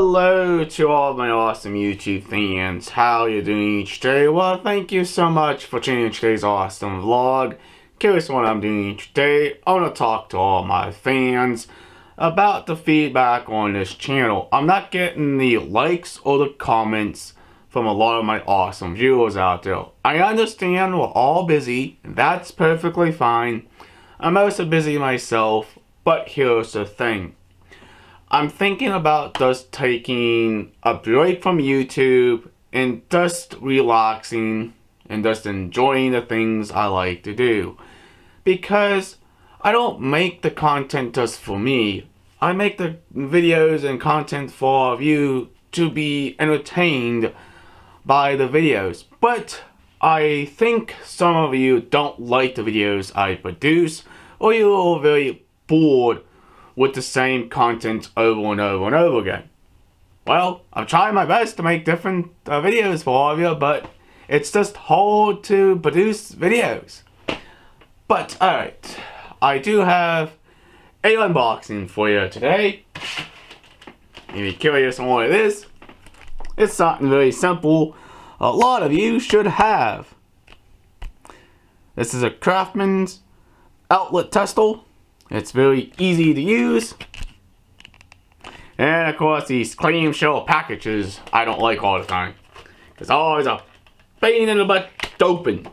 Hello to all of my awesome YouTube fans. How you doing each day? Well, thank you so much for tuning in today's awesome vlog. Curious what I'm doing each day. I want to talk to all my fans about the feedback on this channel. I'm not getting the likes or the comments from a lot of my awesome viewers out there. I understand we're all busy, and that's perfectly fine. I'm also busy myself, but here's the thing. I'm thinking about just taking a break from YouTube and just relaxing and just enjoying the things I like to do. Because I don't make the content just for me. I make the videos and content for all of you to be entertained by the videos. But I think some of you don't like the videos I produce, or you're very bored with the same content over and over and over again. Well, I'm trying my best to make different videos for all of you, but it's just hard to produce videos. But alright, I do have a unboxing for you today. If you're curious on what it is, it's something very simple a lot of you should have. This is a Craftsman's outlet tester. It's very easy to use. And of course these clamshell packages I don't like all the time. It's always a pain in the butt to open.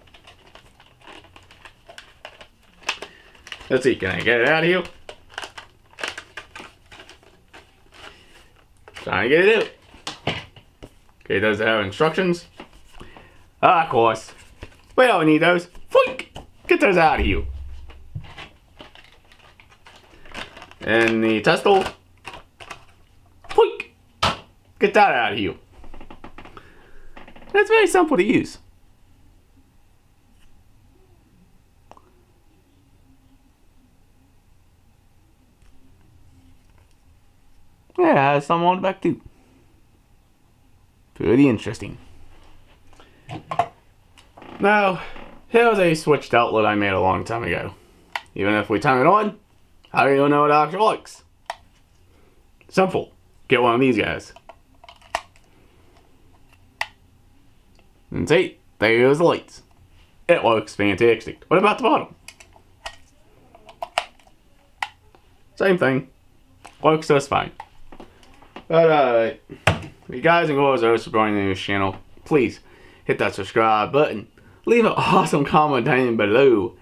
Let's see, can I get it out of here? Trying to get it out. Okay, does it have instructions? Of course. We don't need those. Foink! Get those out of here. And the tester. Poink! Get that out of here. It's very simple to use. Yeah, it has some on the back too. Pretty interesting. Now, here's a switched outlet I made a long time ago. Even if we turn it on, how do you know it actually works? Simple. Get one of these guys. And see, there's the lights. It works fantastic. What about the bottom? Same thing. Works just fine. But if you guys and girls are supporting this channel, please hit that subscribe button. Leave an awesome comment down below.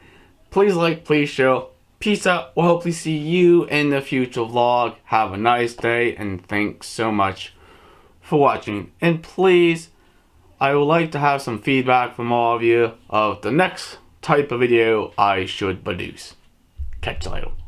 Please like, please share. Peace out. We'll hopefully see you in the future vlog. Have a nice day, and thanks so much for watching. And please, I would like to have some feedback from all of you of the next type of video I should produce. Catch you later.